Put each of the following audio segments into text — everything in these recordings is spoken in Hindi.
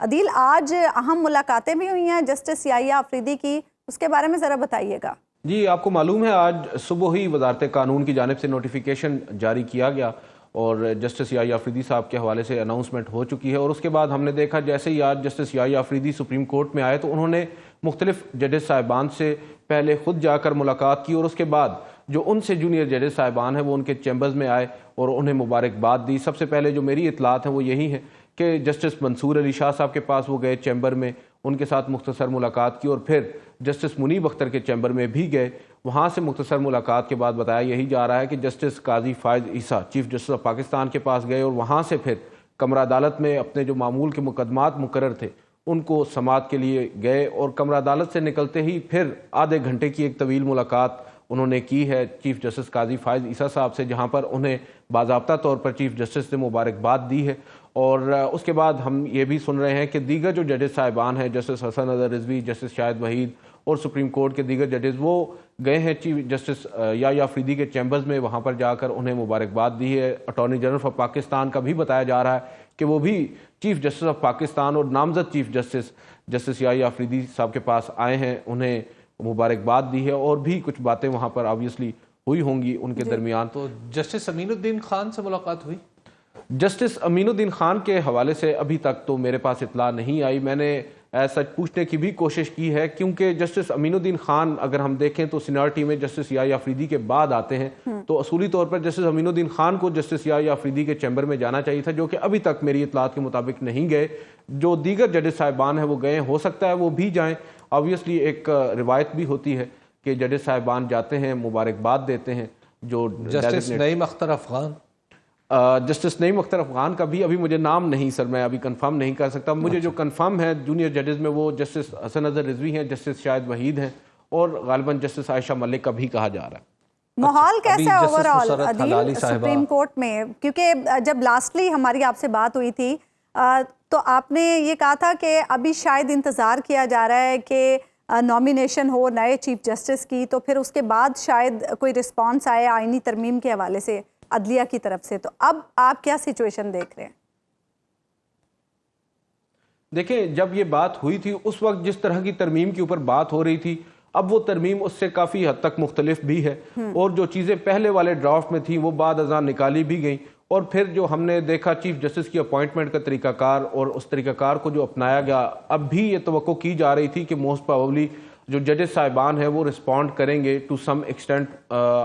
अदील, आज अहम मुलाकातें भी हुई हैं जस्टिस याहिया अफरीदी की, उसके बारे में ज़रा बताइएगा। जी, आपको मालूम है आज सुबह ही वजारत कानून की जानिब से नोटिफिकेशन जारी किया गया और जस्टिस याहिया अफरीदी साहब के हवाले से अनाउंसमेंट हो चुकी है। और उसके बाद हमने देखा जैसे ही आज justice Yahya Afridi supreme court में आए तो उन्होंने मुख्तलिफ जजेस साहिबान से पहले खुद जाकर मुलाकात की और उसके बाद जो उनसे जूनियर जजेस साहिबान हैं वो उनके चैम्बर्स में आए और उन्हें मुबारकबाद दी। सबसे पहले जो मेरी इतलात है वो यही है कि जस्टिस मंसूर अली शाह साहब के पास वो गए चैम्बर में, उनके साथ मुख्तसर मुलाकात की और फिर जस्टिस मुनीब अख्तर के चैम्बर में भी गए। वहाँ से मुख्तसर मुलाकात के बाद बताया यही जा रहा है कि justice Qazi Faez Isa chief justice of Pakistan के पास गए और वहाँ से फिर कमरा अदालत में अपने जो मामूल के मुकदमात मुकर्रर थे उनको समाअत के लिए गए और कमरा अदालत से निकलते ही फिर आधे घंटे की एक तवील मुलाकात उन्होंने की है चीफ जस्टिस काजी फायद ईसा साहब से, जहाँ पर उन्हें बाज़ाब्ता तौर पर चीफ जस्टिस ने मुबारकबाद दी है। और उसके बाद हम ये भी सुन रहे हैं कि दीगर जो जजेस साहिबान हैं जस्टिस हसन अज़हर रिजवी, जस्टिस शाहिद वहीद और सुप्रीम कोर्ट के दीगर जजेस वो गए हैं चीफ जस्टिस याहिया अफरीदी के चैम्बर्स में, वहाँ पर जाकर उन्हें मुबारकबाद दी है। अटॉर्नी जनरल ऑफ पाकिस्तान का भी बताया जा रहा है कि वो भी चीफ जस्टिस ऑफ पाकिस्तान और नामजद चीफ जस्टिस याहिया अफरीदी साहब के पास आए हैं, उन्हें मुबारकबाद दी है और भी कुछ बातें वहाँ पर ऑब्वियसली हुई होंगी उनके दरमियान। तो जस्टिस अमीनुद्दीन खान से मुलाकात हुई? जस्टिस अमीनुद्दीन खान के हवाले से अभी तक तो मेरे पास इतला नहीं आई। मैंने सच पूछने की भी कोशिश की है क्योंकि जस्टिस अमीनुद्दीन खान अगर हम देखें तो सीनियरिटी में जस्टिस याहिया अफरीदी के बाद आते हैं, तो असूली तौर पर जस्टिस अमीनुद्दीन खान को जस्टिस याहिया अफरीदी के चैम्बर में जाना चाहिए था, जो कि अभी तक मेरी इतलात के मुताबिक नहीं गए। जो दीगर जजेस साहिबान हैं वो गए, हो सकता है वो भी जाएँ। ऑब्वियसली एक रिवायत भी होती है कि जजेस साहिबान जाते हैं, मुबारकबाद देते हैं। जो जस्टिस नईम अख्तर अफगान, जस्टिस नईम अख्तर अफगान का भी अभी मुझे नाम नहीं सर, मैं अभी कंफर्म नहीं कर सकता। मुझे जो कंफर्म है जूनियर जजेस में वो जस्टिस हसन अज़हर रिजवी हैं, जस्टिस शाहिद वहीद हैं और गालिबन जस्टिस आयशा मलिक का भी कहा जा रहा है। माहौल कैसा है ओवरऑल अदील सुप्रीम कोर्ट में? क्योंकि जब लास्टली हमारी आपसे बात हुई थी तो आपने ये कहा था कि अभी शायद इंतज़ार किया जा रहा है कि नॉमिनेशन हो नए चीफ जस्टिस की, तो फिर उसके बाद शायद कोई रिस्पांस आए आईनी तरमीम के हवाले से अदलिया की तरफ से। तो अब आप क्या सिचुएशन देख रहे हैं? देखिए, जब ये बात हुई थी उस वक्त जिस तरह की तरमीम के ऊपर बात हो रही थी, अब वो तरमीम उससे काफ़ी हद तक मुख्तलिफ भी है और जो चीज़ें पहले वाले ड्राफ्ट में थी वो बाद अज़ां निकाली भी गई। और फिर जो हमने देखा चीफ जस्टिस की अपॉइंटमेंट का तरीकाकार और उस तरीकाकार को जो अपनाया गया, अब भी ये तवक्को की जा रही थी कि मोस्ट प्रोबेबली जो जजेस साहिबान हैं वो रिस्पॉन्ड करेंगे टू सम एक्सटेंट।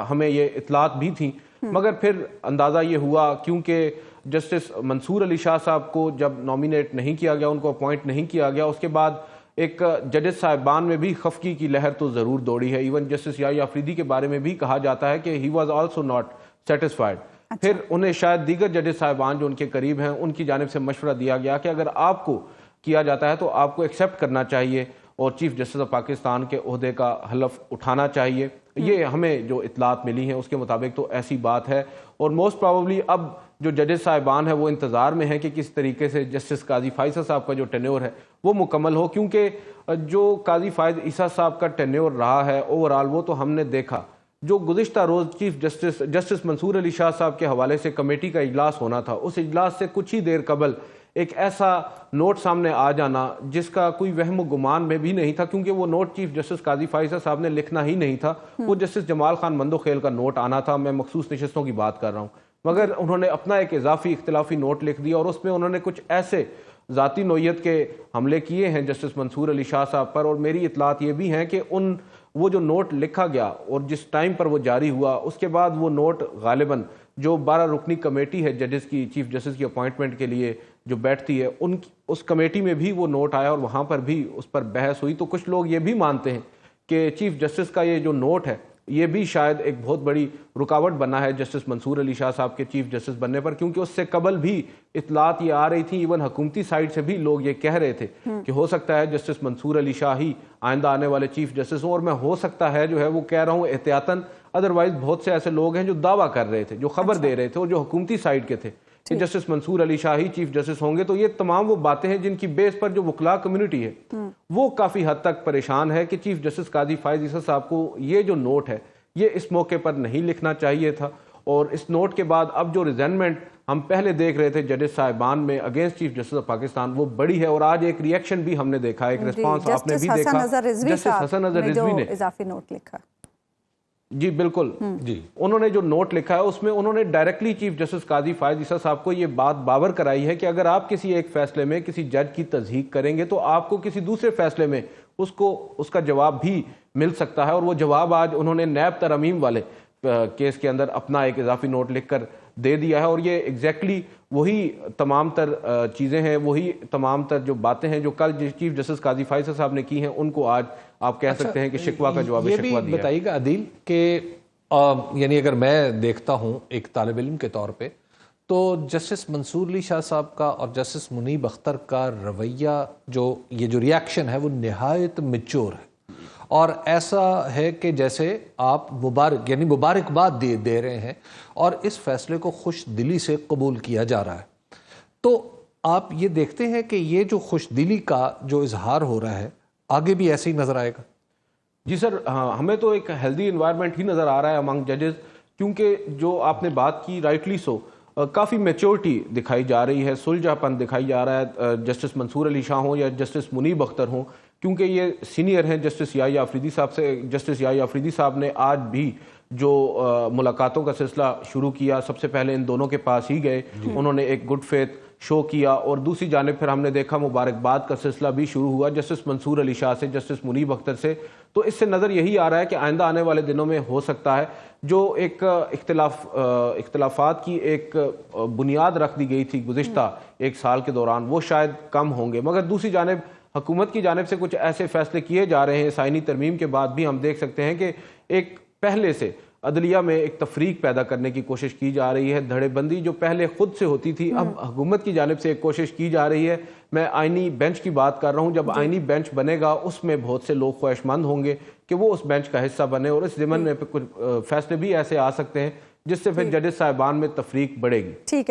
हमें ये इतलात भी थी, मगर फिर अंदाज़ा ये हुआ क्योंकि जस्टिस मंसूर अली शाह साहब को जब नॉमिनेट नहीं किया गया, उनको अपॉइंट नहीं किया गया, उसके बाद एक जजेस साहिबान में भी खफकी की लहर तो ज़रूर दौड़ी है। इवन जस्टिस याहिया अफरीदी के बारे में भी कहा जाता है कि he was also not satisfied. फिर उन्हें शायद दीगर जजेस साहिबान जो उनके करीब हैं उनकी जानिब से मशवरा दिया गया कि अगर आपको किया जाता है तो आपको एक्सेप्ट करना चाहिए और चीफ जस्टिस ऑफ पाकिस्तान के ओहदे का हलफ उठाना चाहिए। ये हमें जो इतलात मिली हैं उसके मुताबिक तो ऐसी बात है। और मोस्ट प्रॉबेबली अब जो जजेस साहिबान हैं वो इंतज़ार में हैं कि किस तरीके से जस्टिस काजी फायद साहब का जो टेन्योर है वो मुकम्मल हो, क्योंकि जो काजी फायद ईसा साहब का टेन्योर रहा है ओवरऑल वो तो हमने देखा। जो गुज़िश्ता रोज़ चीफ जस्टिस मंसूर अली शाह साहब के हवाले से कमेटी का इजलास होना था, उस इजलास से कुछ ही देर कबल एक ऐसा नोट सामने आ जाना जिसका कोई वहम गुमान में भी नहीं था, क्योंकि वो note chief justice Qazi Faez साहब ने लिखना ही नहीं था, वो जस्टिस जमाल खान मंदोखेल का नोट आना था। मैं मखसूस नशस्तों की बात कर रहा हूँ, मगर उन्होंने अपना एक इजाफी इख्तिलाफी नोट लिख दिया और उसमें उन्होंने कुछ ऐसे ज़ाती नोयत के हमले किए हैं जस्टिस मंसूर अली शाह साहब पर। और मेरी इतलात ये भी हैं कि वो जो नोट लिखा गया और जिस टाइम पर वो जारी हुआ उसके बाद वो नोट गालिबन जो 12 रुकनी कमेटी है जजेस की चीफ जस्टिस की अपॉइंटमेंट के लिए जो बैठती है उस कमेटी में भी वो नोट आया और वहाँ पर भी उस पर बहस हुई। तो कुछ लोग ये भी मानते हैं कि चीफ जस्टिस का ये जो नोट है ये भी शायद एक बहुत बड़ी रुकावट बना है जस्टिस मंसूर अली शाह साहब के चीफ जस्टिस बनने पर, क्योंकि उससे कबल भी इतलात ये आ रही थी, इवन हुकूमती साइड से भी लोग ये कह रहे थे कि हो सकता है जस्टिस मंसूर अली शाह ही आइंदा आने वाले चीफ जस्टिस हों। और मैं हो सकता है जो है वो कह रहा हूँ एहतियातन, अदरवाइज बहुत से ऐसे लोग हैं जो दावा कर रहे थे, जो खबर दे रहे थे और जो हुकूमती साइड के थे कि जस्टिस मंसूर अली शाह ही चीफ जस्टिस होंगे। तो ये तमाम वो बातें हैं जिनकी बेस पर जो वकला कम्युनिटी है वो काफ़ी हद तक परेशान है कि चीफ जस्टिस काजी फायद ईसा साहब को ये जो नोट है ये इस मौके पर नहीं लिखना चाहिए था। और इस नोट के बाद अब जो रिजेंटमेंट हम पहले देख रहे थे जजेस साहिबान में against chief justice of Pakistan, वो बड़ी है। और आज एक रिएक्शन भी हमने देखा, एक रिस्पांस आपने भी देखा, जस्टिस हसन नजर रिजवी ने इजाफी नोट लिखा। जी बिल्कुल जी, उन्होंने जो नोट लिखा है उसमें उन्होंने directly chief justice Qazi Faez ईसा साहब को ये बात बावर कराई है कि अगर आप किसी एक फैसले में किसी जज की तस्दीक करेंगे तो आपको किसी दूसरे फैसले में उसका जवाब भी मिल सकता है। और वो जवाब आज उन्होंने नैब तरमीम वाले केस के अंदर अपना एक इजाफी नोट लिखकर दे दिया है। और ये एग्जैक्टली वही तमाम तर चीज़ें हैं, वही तमाम तर जो बातें हैं जो कल चीफ जस्टिस काजी फायद साहब ने की हैं, उनको आज आप कह सकते हैं कि शिकवा का जवाब शिकवा दिया। बताइएगा अदील कि यानी अगर मैं देखता हूं एक तालिब इल्म के तौर पे, तो जस्टिस मंसूर अली शाह साहब का और जस्टिस मुनीब अख्तर का रवैया, जो ये जो रिएक्शन है वो निहायत मैच्योर है और ऐसा है कि जैसे आप मुबारकबाद दे रहे हैं और इस फैसले को खुश दिली से कबूल किया जा रहा है। तो आप ये देखते हैं कि ये जो खुश दिली का जो इजहार हो रहा है आगे भी ऐसे ही नजर आएगा? जी सर, हाँ, हमें तो एक हेल्दी इन्वायरमेंट ही नज़र आ रहा है अमंग जजेस, क्योंकि जो आपने बात की राइटली सो काफ़ी मैच्योरिटी दिखाई जा रही है, सुलझापन दिखाई जा रहा है, जस्टिस मंसूर अली शाह हों या जस्टिस मुनीब अख्तर हों, क्योंकि ये सीनियर हैं जस्टिस याहिया अफरीदी साहब से। जस्टिस याहिया अफरीदी साहब ने आज भी जो मुलाकातों का सिलसिला शुरू किया, सबसे पहले इन दोनों के पास ही गए, उन्होंने एक गुड फेथ शो किया और दूसरी जानिब फिर हमने देखा मुबारकबाद का सिलसिला भी शुरू हुआ जस्टिस मंसूर अली शाह से, जस्टिस मुनीब अख्तर से। तो इससे नज़र यही आ रहा है कि आइंदा आने वाले दिनों में हो सकता है जो एक इख्तिलाफात की एक बुनियाद रख दी गई थी गुज़िश्ता एक साल के दौरान, वो शायद कम होंगे। मगर दूसरी जानिब हुकूमत की जानिब से कुछ ऐसे फैसले किए जा रहे हैं साइनी तरमीम के बाद भी, हम देख सकते हैं कि एक पहले से अदलिया में एक तफरीक पैदा करने की कोशिश की जा रही है। धड़ेबंदी जो पहले खुद से होती थी, अब हुकूमत की जानिब से एक कोशिश की जा रही है। मैं आइनी बेंच की बात कर रहा हूँ, जब आइनी बेंच बनेगा उसमें बहुत से लोग ख्वाहिशमंद होंगे कि वो उस बेंच का हिस्सा बने और इस ज़िमन में कुछ फैसले भी ऐसे आ सकते हैं जिससे फिर जजेस साहिबान में तफरीक बढ़ेगी। ठीक है।